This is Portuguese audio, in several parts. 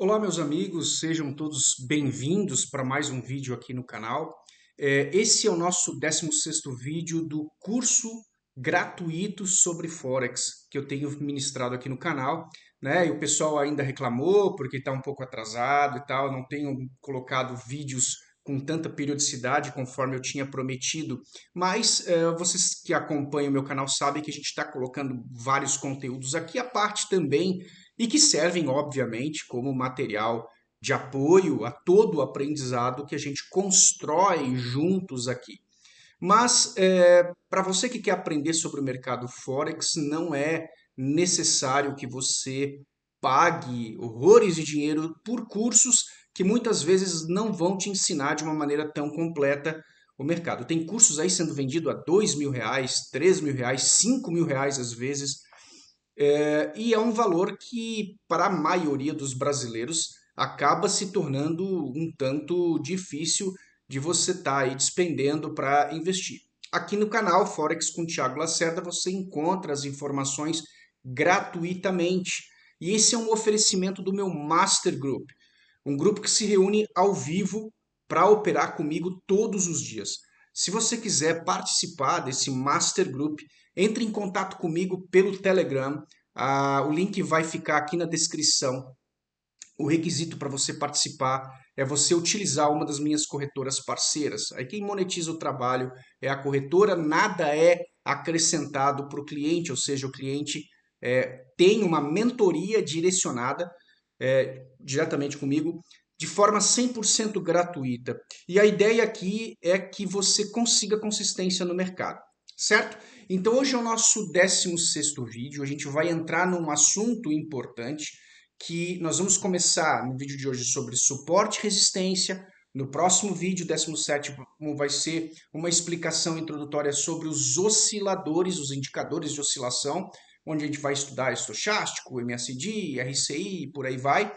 Olá, meus amigos, sejam todos bem-vindos para mais um vídeo aqui no canal. Esse é o nosso 16º vídeo do curso gratuito sobre Forex que eu tenho ministrado aqui no canal, né? E o pessoal ainda reclamou porque está um pouco atrasado e tal, não tenho colocado vídeos com tanta periodicidade conforme eu tinha prometido, mas vocês que acompanham o meu canal sabem que a gente está colocando vários conteúdos aqui, à parte também e que servem, obviamente, como material de apoio a todo o aprendizado que a gente constrói juntos aqui. Mas, para você que quer aprender sobre o mercado Forex, não é necessário que você pague horrores de dinheiro por cursos que muitas vezes não vão te ensinar de uma maneira tão completa o mercado. Tem cursos aí sendo vendido a R$ 2.000, R$ 3.000, R$ 5.000 às vezes, e é um valor que, para a maioria dos brasileiros, acaba se tornando um tanto difícil de você estar aí despendendo para investir. Aqui no canal Forex com Thiago Lacerda você encontra as informações gratuitamente. E esse é um oferecimento do meu Master Group, um grupo que se reúne ao vivo para operar comigo todos os dias. Se você quiser participar desse Master Group, entre em contato comigo pelo Telegram. O link vai ficar aqui na descrição. O requisito para você participar é você utilizar uma das minhas corretoras parceiras. Aí quem monetiza o trabalho é a corretora, nada é acrescentado para o cliente, ou seja, o cliente tem uma mentoria direcionada diretamente comigo de forma 100% gratuita. E a ideia aqui é que você consiga consistência no mercado, certo? Então hoje é o nosso 16º vídeo, a gente vai entrar num assunto importante que nós vamos começar no vídeo de hoje sobre suporte e resistência. No próximo vídeo, 17º, vai ser uma explicação introdutória sobre os osciladores, os indicadores de oscilação, onde a gente vai estudar estochástico, MACD, RCI, por aí vai,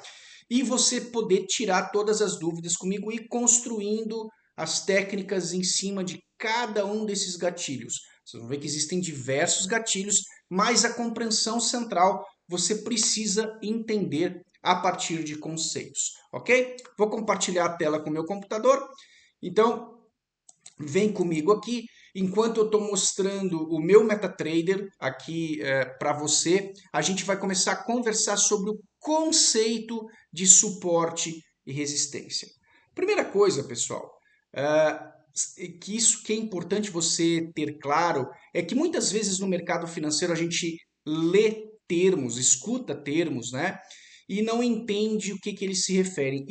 e você poder tirar todas as dúvidas comigo e ir construindo as técnicas em cima de cada um desses gatilhos. Vocês vão ver que existem diversos gatilhos, mas a compreensão central você precisa entender a partir de conceitos, ok? Vou compartilhar a tela com o meu computador, então vem comigo aqui, enquanto eu estou mostrando o meu MetaTrader aqui para você, a gente vai começar a conversar sobre o conceito de suporte e resistência. Primeira coisa, pessoal, que é importante você ter claro é que muitas vezes no mercado financeiro a gente lê termos, escuta termos, né? E não entende o que eles se referem.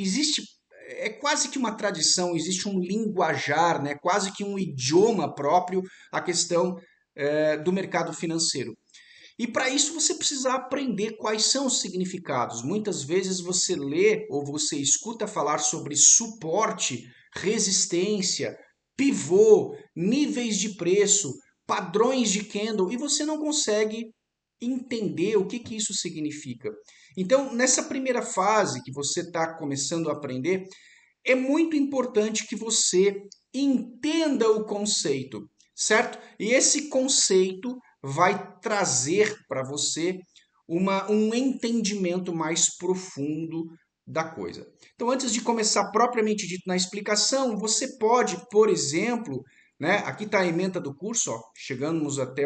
É quase que uma tradição, existe um linguajar, né? Quase que um idioma próprio a questão do mercado financeiro. E para isso você precisa aprender quais são os significados. Muitas vezes você lê ou você escuta falar sobre suporte, resistência, pivô, níveis de preço, padrões de candle e você não consegue entender o que isso significa. Então, nessa primeira fase que você está começando a aprender, é muito importante que você entenda o conceito, certo? E esse conceito vai trazer para você um entendimento mais profundo da coisa. Então, antes de começar propriamente dito na explicação, você pode, por exemplo, né, aqui está a ementa do curso, ó, chegamos até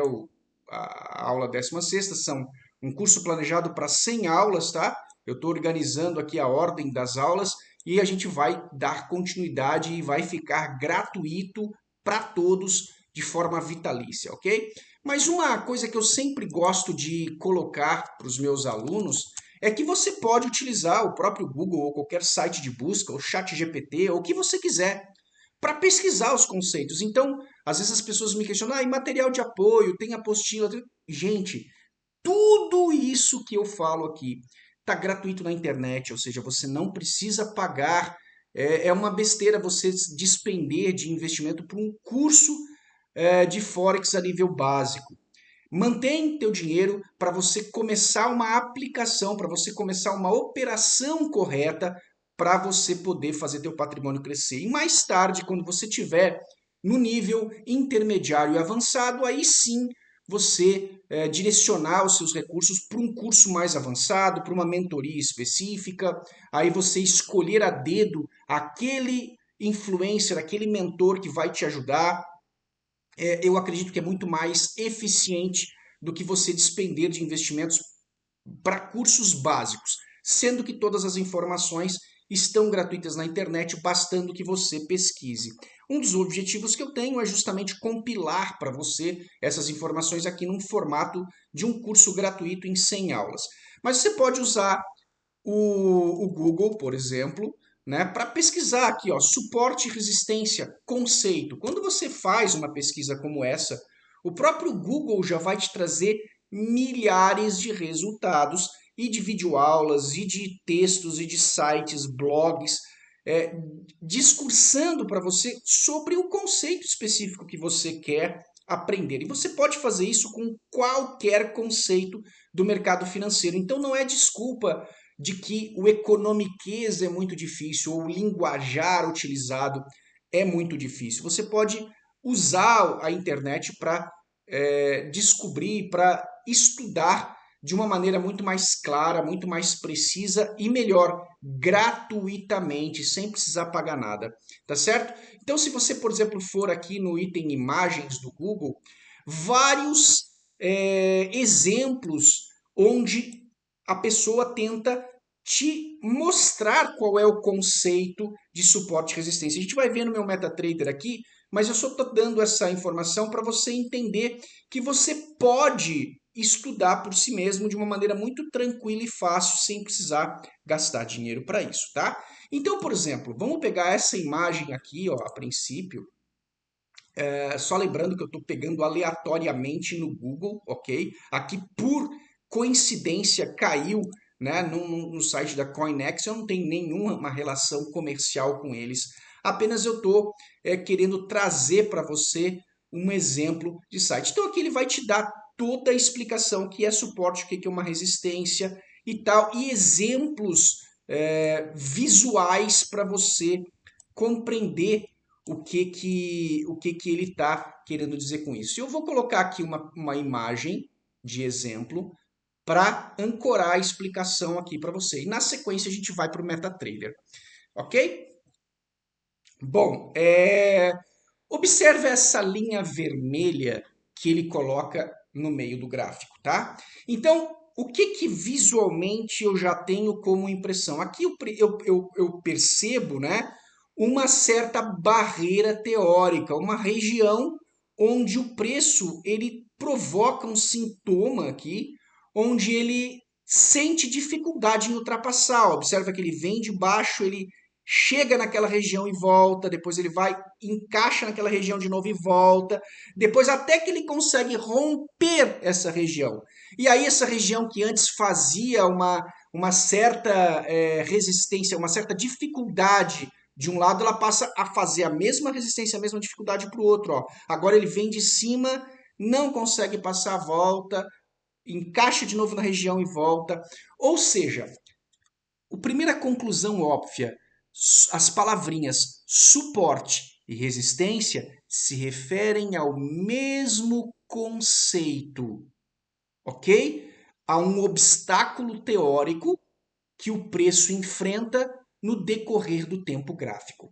a aula 16ª, são um curso planejado para 100 aulas, tá? Eu estou organizando aqui a ordem das aulas e a gente vai dar continuidade e vai ficar gratuito para todos de forma vitalícia, ok? Mas uma coisa que eu sempre gosto de colocar para os meus alunos é que você pode utilizar o próprio Google ou qualquer site de busca, ou chat GPT, ou o que você quiser, para pesquisar os conceitos. Então, às vezes as pessoas me questionam, e material de apoio, tem apostila. Gente, tudo isso que eu falo aqui está gratuito na internet, ou seja, você não precisa pagar. É uma besteira você despender de investimento para um curso de Forex a nível básico. Mantém teu dinheiro para você começar uma aplicação, para você começar uma operação correta, para você poder fazer teu patrimônio crescer. E mais tarde, quando você tiver no nível intermediário e avançado, aí sim você direcionar os seus recursos para um curso mais avançado, para uma mentoria específica, aí você escolher a dedo aquele influencer, aquele mentor que vai te ajudar. Eu acredito que é muito mais eficiente do que você despender de investimentos para cursos básicos, sendo que todas as informações estão gratuitas na internet, bastando que você pesquise. Um dos objetivos que eu tenho é justamente compilar para você essas informações aqui num formato de um curso gratuito em 100 aulas. Mas você pode usar o Google, por exemplo, né, para pesquisar aqui, ó, suporte e resistência, conceito. Quando você faz uma pesquisa como essa, o próprio Google já vai te trazer milhares de resultados e de videoaulas, e de textos, e de sites, blogs, é, discursando para você sobre o conceito específico que você quer aprender. E você pode fazer isso com qualquer conceito do mercado financeiro. Então não é desculpa de que o economiquez é muito difícil ou o linguajar utilizado é muito difícil. Você pode usar a internet para descobrir, para estudar de uma maneira muito mais clara, muito mais precisa e melhor, gratuitamente, sem precisar pagar nada, tá certo? Então, se você, por exemplo, for aqui no item imagens do Google, vários exemplos onde a pessoa tenta te mostrar qual é o conceito de suporte e resistência. A gente vai ver no meu MetaTrader aqui, mas eu só estou dando essa informação para você entender que você pode estudar por si mesmo de uma maneira muito tranquila e fácil, sem precisar gastar dinheiro para isso, tá? Então, por exemplo, vamos pegar essa imagem aqui, ó, a princípio, só lembrando que eu estou pegando aleatoriamente no Google, ok? Aqui por coincidência caiu, né, no site da CoinEx, eu não tenho nenhuma relação comercial com eles. Apenas eu estou querendo trazer para você um exemplo de site. Então aqui ele vai te dar toda a explicação que é suporte, o que é uma resistência e tal, e exemplos visuais para você compreender o que ele está querendo dizer com isso. Eu vou colocar aqui uma imagem de exemplo para ancorar a explicação aqui para você. E na sequência a gente vai para o MetaTrader, ok? Bom, observe essa linha vermelha que ele coloca no meio do gráfico, tá? Então, o que visualmente eu já tenho como impressão? Aqui eu percebo, né, uma certa barreira teórica, uma região onde o preço ele provoca um sintoma aqui, onde ele sente dificuldade em ultrapassar. Observa que ele vem de baixo, ele chega naquela região e volta, depois ele vai, encaixa naquela região de novo e volta, depois até que ele consegue romper essa região. E aí essa região que antes fazia uma certa resistência, uma certa dificuldade de um lado, ela passa a fazer a mesma resistência, a mesma dificuldade para o outro. Ó. Agora ele vem de cima, não consegue passar a volta, encaixa de novo na região e volta. Ou seja, a primeira conclusão óbvia, as palavrinhas suporte e resistência se referem ao mesmo conceito, ok? A um obstáculo teórico que o preço enfrenta no decorrer do tempo gráfico.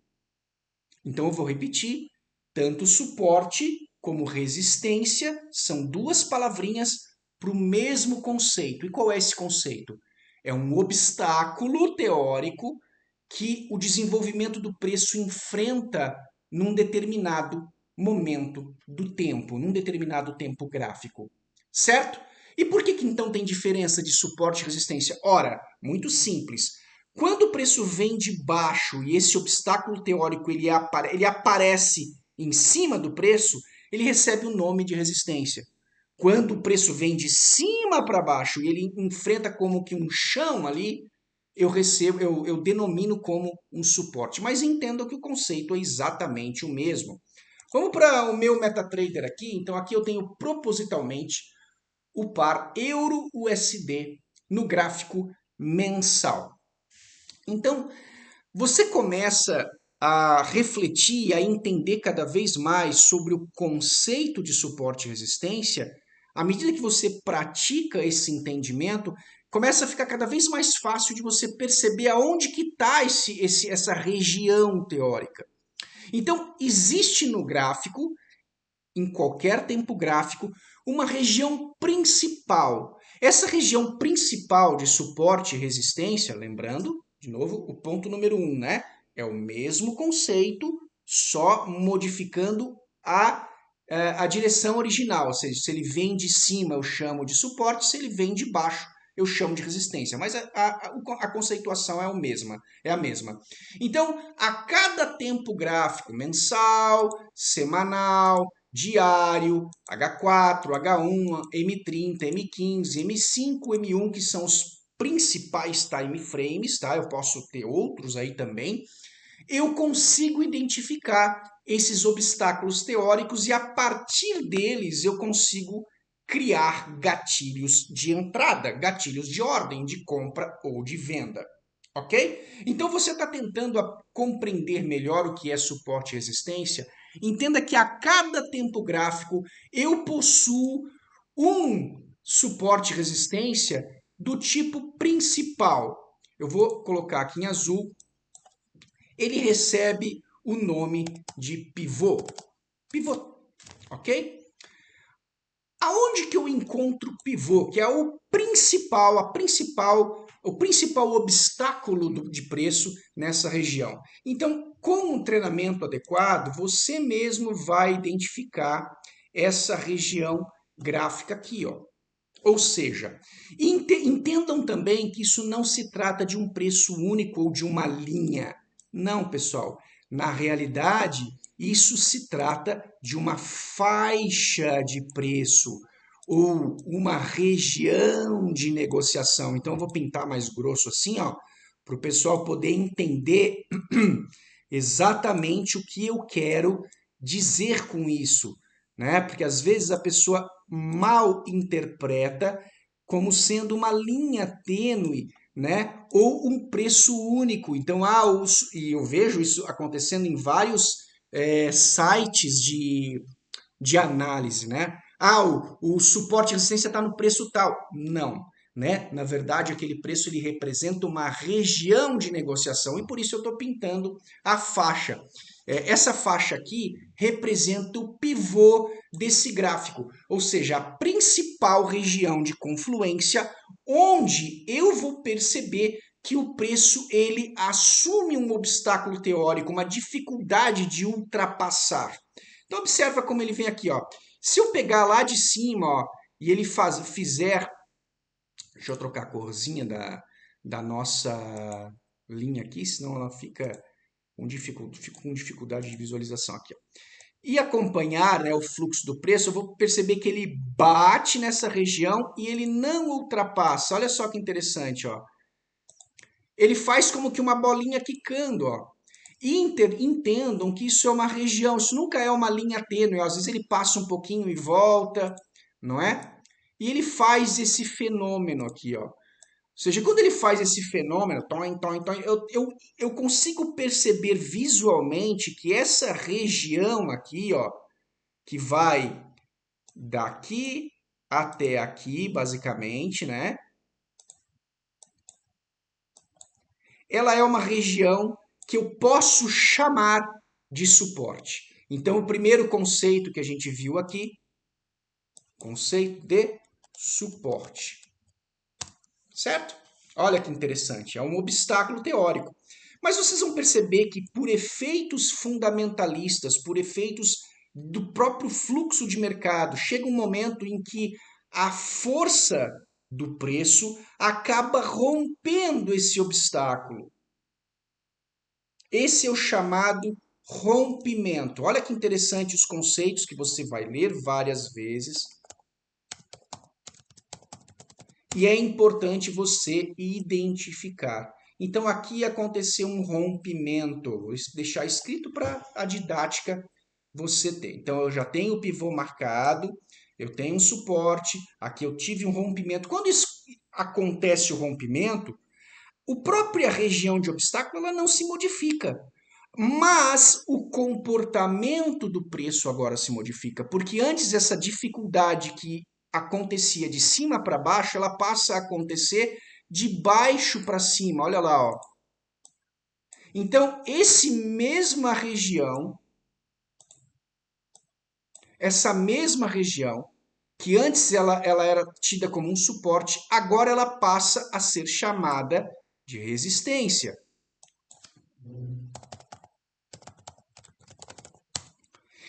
Então eu vou repetir, tanto suporte como resistência são duas palavrinhas para o mesmo conceito. E qual é esse conceito? É um obstáculo teórico que o desenvolvimento do preço enfrenta num determinado momento do tempo, num determinado tempo gráfico. Certo? E por que então tem diferença de suporte e resistência? Ora, muito simples. Quando o preço vem de baixo e esse obstáculo teórico ele aparece em cima do preço, ele recebe o nome de resistência. Quando o preço vem de cima para baixo e ele enfrenta como que um chão ali, eu denomino como um suporte. Mas entenda que o conceito é exatamente o mesmo. Vamos para o meu MetaTrader aqui. Então aqui eu tenho propositalmente o par euro-USD no gráfico mensal. Então, você começa a refletir, a entender cada vez mais sobre o conceito de suporte e resistência À medida que você pratica esse entendimento, começa a ficar cada vez mais fácil de você perceber aonde que está essa região teórica. Então, existe no gráfico, em qualquer tempo gráfico, uma região principal. Essa região principal de suporte e resistência, lembrando, de novo, o ponto número 1, né? É o mesmo conceito, só modificando a direção original. Ou seja, se ele vem de cima, eu chamo de suporte, se ele vem de baixo, eu chamo de resistência. Mas a conceituação é a mesma. Então, a cada tempo gráfico, mensal, semanal, diário, H4, H1, M30, M15, M5, M1, que são os principais time frames, tá? Eu posso ter outros aí também. Eu consigo identificar esses obstáculos teóricos e a partir deles eu consigo criar gatilhos de entrada, gatilhos de ordem de compra ou de venda. Ok? Então você está tentando compreender melhor o que é suporte e resistência. Entenda que a cada tempo gráfico eu possuo um suporte e resistência do tipo principal. Eu vou colocar aqui em azul. Ele recebe o nome de pivô. Pivô, ok? Aonde que eu encontro pivô, que é o principal obstáculo de preço nessa região? Então, com um treinamento adequado, você mesmo vai identificar essa região gráfica aqui, ó. Ou seja, entendam também que isso não se trata de um preço único ou de uma linha. Não, pessoal. Na realidade, isso se trata de uma faixa de preço ou uma região de negociação. Então, eu vou pintar mais grosso assim, ó, para o pessoal poder entender exatamente o que eu quero dizer com isso, né? Porque às vezes a pessoa mal interpreta como sendo uma linha tênue, né? Ou um preço único. Então, e eu vejo isso acontecendo em vários sites de análise, né? O suporte e resistência está no preço tal. Não, né? Na verdade, aquele preço ele representa uma região de negociação e por isso eu estou pintando a faixa. Essa faixa aqui representa o pivô desse gráfico, ou seja, a principal região de confluência onde eu vou perceber que o preço ele assume um obstáculo teórico, uma dificuldade de ultrapassar. Então observa como ele vem aqui, ó. Se eu pegar lá de cima, ó, e ele fizer, deixa eu trocar a corzinha da nossa linha aqui, senão ela fica com dificuldade de visualização aqui, ó. E acompanhar, né, o fluxo do preço, eu vou perceber que ele bate nessa região e ele não ultrapassa. Olha só que interessante, ó. Ele faz como que uma bolinha quicando, ó. Entendam que isso é uma região, isso nunca é uma linha tênue. Às vezes ele passa um pouquinho e volta, não é? E ele faz esse fenômeno aqui, ó. Ou seja, quando ele faz esse fenômeno, eu consigo perceber visualmente que essa região aqui, ó, que vai daqui até aqui, basicamente, né? Ela é uma região que eu posso chamar de suporte. Então, o primeiro conceito que a gente viu aqui, conceito de suporte. Certo? Olha que interessante, é um obstáculo teórico. Mas vocês vão perceber que por efeitos fundamentalistas, por efeitos do próprio fluxo de mercado, chega um momento em que a força do preço acaba rompendo esse obstáculo. Esse é o chamado rompimento. Olha que interessante os conceitos que você vai ler várias vezes. E é importante você identificar. Então aqui aconteceu um rompimento. Vou deixar escrito para a didática você ter. Então eu já tenho o pivô marcado, eu tenho um suporte, aqui eu tive um rompimento. Quando isso acontece o rompimento, a própria região de obstáculo ela não se modifica. Mas o comportamento do preço agora se modifica, porque antes essa dificuldade que acontecia de cima para baixo, ela passa a acontecer de baixo para cima. Olha lá, ó. Então, essa mesma região, que antes ela era tida como um suporte, agora ela passa a ser chamada de resistência.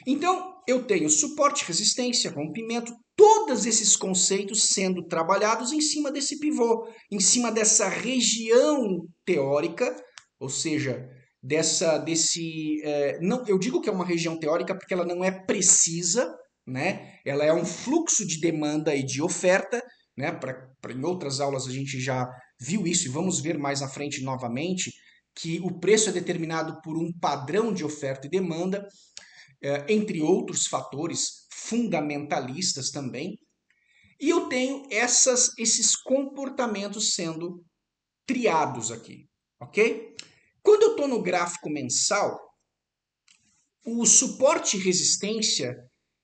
Então, eu tenho suporte, resistência, rompimento, todos esses conceitos sendo trabalhados em cima desse pivô, em cima dessa região teórica, ou seja, não, eu digo que é uma região teórica porque ela não é precisa, né? Ela é um fluxo de demanda e de oferta, né? Em outras aulas a gente já viu isso e vamos ver mais à frente novamente que o preço é determinado por um padrão de oferta e demanda, entre outros fatores fundamentalistas também. E eu tenho esses comportamentos sendo triados aqui, ok? Quando eu estou no gráfico mensal, o suporte e resistência,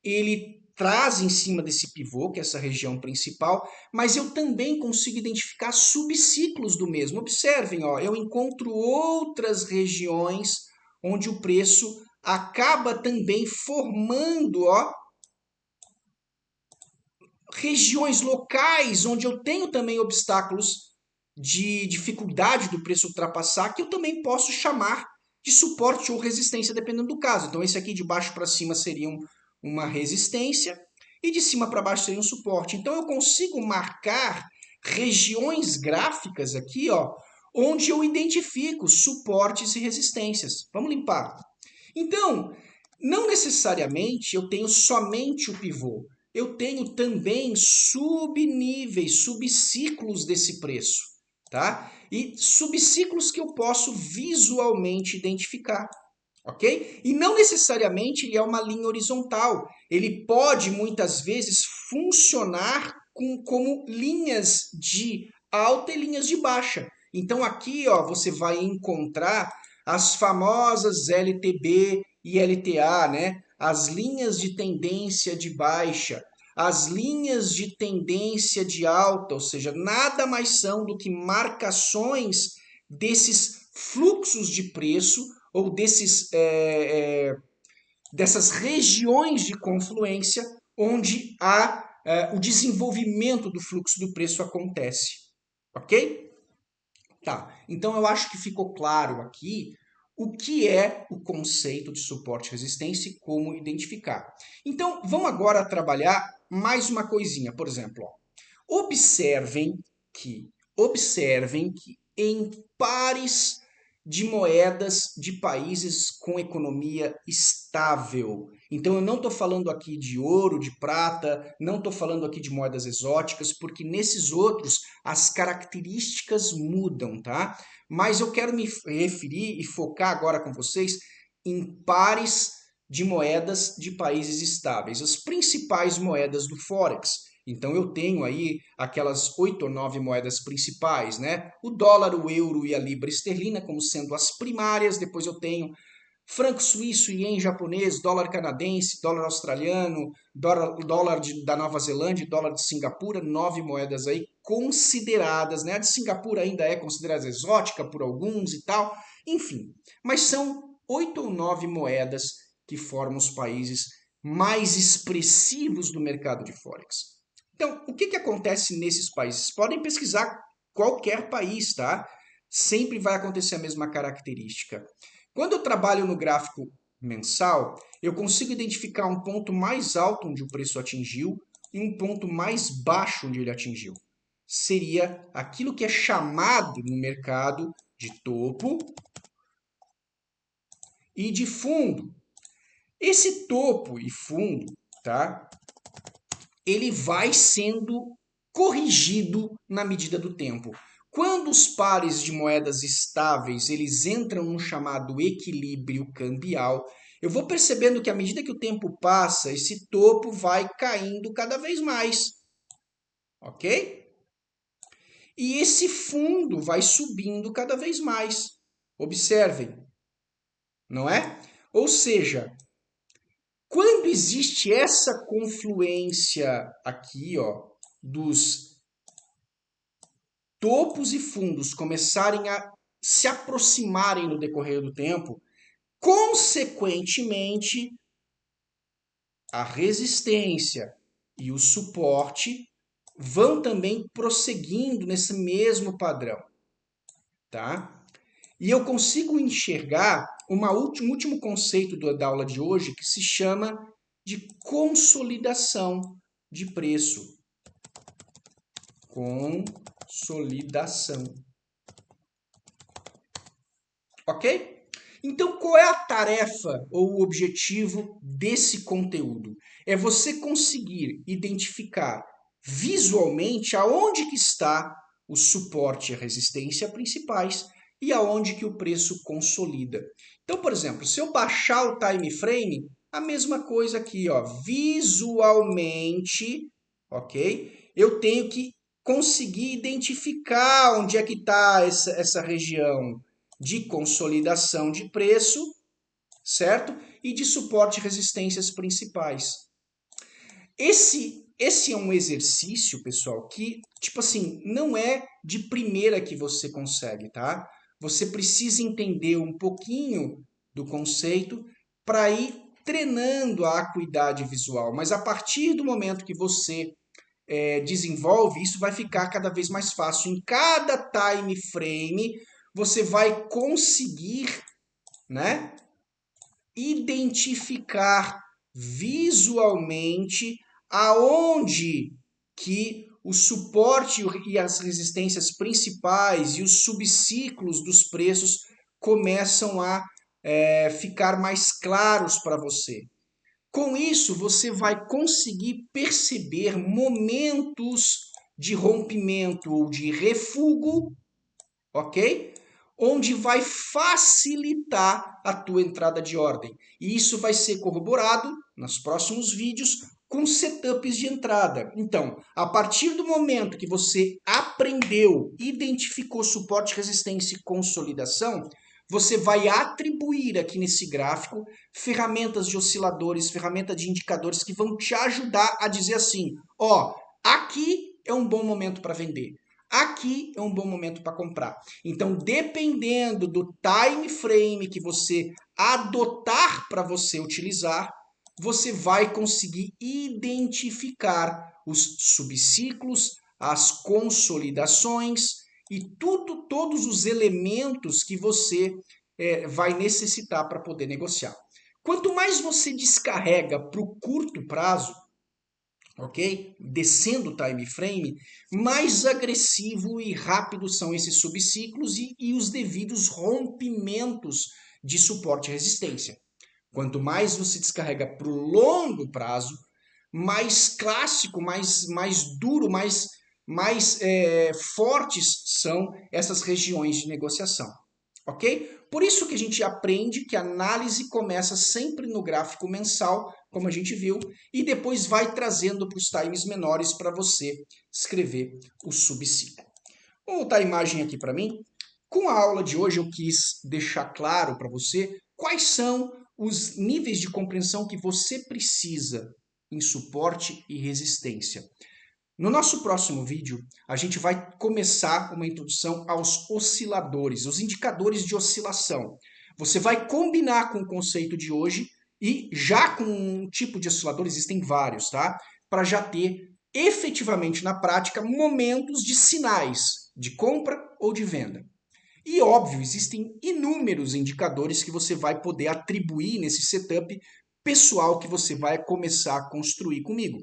ele traz em cima desse pivô, que é essa região principal, mas eu também consigo identificar subciclos do mesmo. Observem, ó, eu encontro outras regiões onde o preço acaba também formando, ó, regiões locais onde eu tenho também obstáculos de dificuldade do preço ultrapassar, que eu também posso chamar de suporte ou resistência, dependendo do caso. Então, esse aqui de baixo para cima seria uma resistência e de cima para baixo seria um suporte. Então, eu consigo marcar regiões gráficas aqui, ó, onde eu identifico suportes e resistências. Vamos limpar. Então, não necessariamente eu tenho somente o pivô. Eu tenho também subníveis, subciclos desse preço, tá? E subciclos que eu posso visualmente identificar, ok? E não necessariamente ele é uma linha horizontal. Ele pode muitas vezes funcionar como linhas de alta e linhas de baixa. Então aqui, ó, você vai encontrar as famosas LTB e LTA, né? As linhas de tendência de baixa, as linhas de tendência de alta, ou seja, nada mais são do que marcações desses fluxos de preço ou dessas regiões de confluência onde o desenvolvimento do fluxo do preço acontece. Ok? Tá, então eu acho que ficou claro aqui o que é o conceito de suporte e resistência e como identificar. Então, vamos agora trabalhar mais uma coisinha. Por exemplo, ó, observem que em pares de moedas de países com economia estável. Então eu não estou falando aqui de ouro, de prata, não estou falando aqui de moedas exóticas, porque nesses outros as características mudam, tá? Mas eu quero me referir e focar agora com vocês em pares de moedas de países estáveis, as principais moedas do Forex. Então eu tenho aí aquelas 8 ou 9 moedas principais, né? O dólar, o euro e a libra esterlina como sendo as primárias. Depois eu tenho franco suíço, ien japonês, dólar canadense, dólar australiano, da Nova Zelândia, dólar de Singapura, 9 moedas aí consideradas, né? A de Singapura ainda é considerada exótica por alguns e tal, enfim. Mas são 8 ou 9 moedas que formam os países mais expressivos do mercado de Forex. Então, o que acontece nesses países? Podem pesquisar qualquer país, tá? Sempre vai acontecer a mesma característica. Quando eu trabalho no gráfico mensal, eu consigo identificar um ponto mais alto onde o preço atingiu e um ponto mais baixo onde ele atingiu. Seria aquilo que é chamado no mercado de topo e de fundo. Esse topo e fundo, tá? Ele vai sendo corrigido na medida do tempo. Quando os pares de moedas estáveis eles entram no chamado equilíbrio cambial, eu vou percebendo que à medida que o tempo passa, esse topo vai caindo cada vez mais, ok? E esse fundo vai subindo cada vez mais. Observem, não é? Ou seja, Quando existe essa confluência aqui, ó, dos topos e fundos começarem a se aproximarem no decorrer do tempo, consequentemente, a resistência e o suporte vão também prosseguindo nesse mesmo padrão, tá? E eu consigo enxergar um último conceito da aula de hoje que se chama de consolidação de preço. Consolidação. Ok? Então, qual é a tarefa ou o objetivo desse conteúdo? É você conseguir identificar visualmente aonde que está o suporte e a resistência principais e aonde que o preço consolida. Então, por exemplo, se eu baixar o time frame, a mesma coisa aqui, ó, visualmente, ok? Eu tenho que conseguir identificar onde é que está essa região de consolidação de preço, certo? E de suporte e resistências principais. Esse é um exercício, pessoal, que, tipo assim, não é de primeira que você consegue, tá? Você precisa entender um pouquinho do conceito para ir treinando a acuidade visual. Mas a partir do momento que você desenvolve, isso vai ficar cada vez mais fácil. Em cada time frame, você vai conseguir, né, identificar visualmente aonde que o suporte e as resistências principais e os subciclos dos preços começam a ficar mais claros para você. Com isso, você vai conseguir perceber momentos de rompimento ou de refúgio, ok? Onde vai facilitar a tua entrada de ordem. E isso vai ser corroborado nos próximos vídeos com setups de entrada. Então, a partir do momento que você aprendeu, identificou suporte, resistência e consolidação, você vai atribuir aqui nesse gráfico ferramentas de osciladores, ferramentas de indicadores que vão te ajudar a dizer assim, ó, aqui é um bom momento para vender. Aqui é um bom momento para comprar. Então, dependendo do time frame que você adotar para você utilizar, você vai conseguir identificar os subciclos, as consolidações e todos os elementos que você vai necessitar para poder negociar. Quanto mais você descarrega para o curto prazo, ok? Descendo o time frame, mais agressivo e rápido são esses subciclos e os devidos rompimentos de suporte e resistência. Quanto mais você descarrega para o longo prazo, mais clássico, mais duro, mais fortes são essas regiões de negociação. Ok? Por isso que a gente aprende que a análise começa sempre no gráfico mensal, como a gente viu, e depois vai trazendo para os times menores para você escrever o subciclo. Vou botar a imagem aqui para mim. Com a aula de hoje eu quis deixar claro para você quais são os níveis de compreensão que você precisa em suporte e resistência. No nosso próximo vídeo, a gente vai começar uma introdução aos osciladores, os indicadores de oscilação. Você vai combinar com o conceito de hoje e já com um tipo de oscilador, existem vários, tá? Para já ter efetivamente na prática momentos de sinais de compra ou de venda. E óbvio, existem inúmeros indicadores que você vai poder atribuir nesse setup pessoal que você vai começar a construir comigo.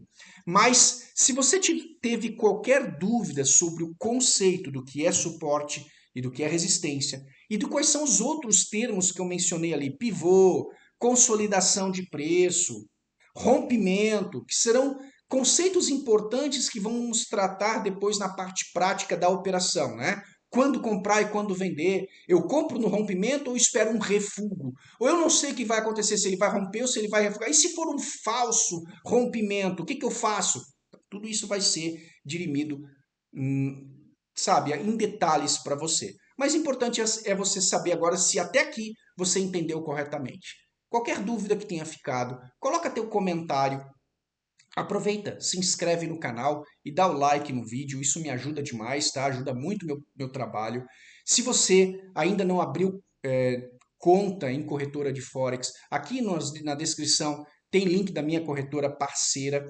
Mas se você teve qualquer dúvida sobre o conceito do que é suporte e do que é resistência e de quais são os outros termos que eu mencionei ali, pivô, consolidação de preço, rompimento, que serão conceitos importantes que vamos tratar depois na parte prática da operação, né? Quando comprar e quando vender. Eu compro no rompimento ou espero um refúgio? Ou eu não sei o que vai acontecer, se ele vai romper ou se ele vai refugar. E se for um falso rompimento, o que eu faço? Tudo isso vai ser dirimido, sabe, em detalhes para você. Mas o importante é você saber agora se até aqui você entendeu corretamente. Qualquer dúvida que tenha ficado, coloca teu comentário. Aproveita, se inscreve no canal e dá o like no vídeo, isso me ajuda demais, tá? Ajuda muito meu trabalho. Se você ainda não abriu conta em corretora de Forex, aqui na descrição tem link da minha corretora parceira,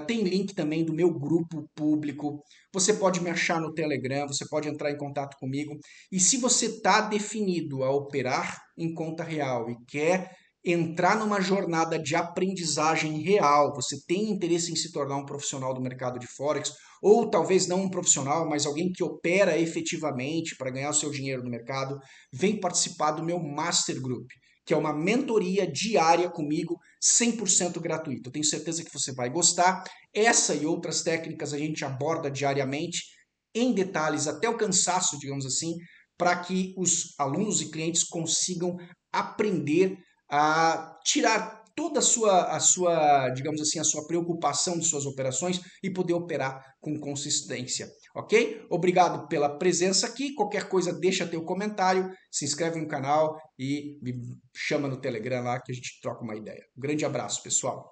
tem link também do meu grupo público. Você pode me achar no Telegram, você pode entrar em contato comigo. E se você está definido a operar em conta real e quer entrar numa jornada de aprendizagem real, você tem interesse em se tornar um profissional do mercado de Forex, ou talvez não um profissional, mas alguém que opera efetivamente para ganhar o seu dinheiro no mercado, vem participar do meu Master Group, que é uma mentoria diária comigo, 100% gratuito. Eu tenho certeza que você vai gostar. Essa e outras técnicas a gente aborda diariamente, em detalhes, até o cansaço, digamos assim, para que os alunos e clientes consigam aprender a tirar toda digamos assim, a sua preocupação de suas operações e poder operar com consistência, ok? Obrigado pela presença aqui. Qualquer coisa, deixa teu comentário, se inscreve no canal e me chama no Telegram lá que a gente troca uma ideia. Um grande abraço, pessoal.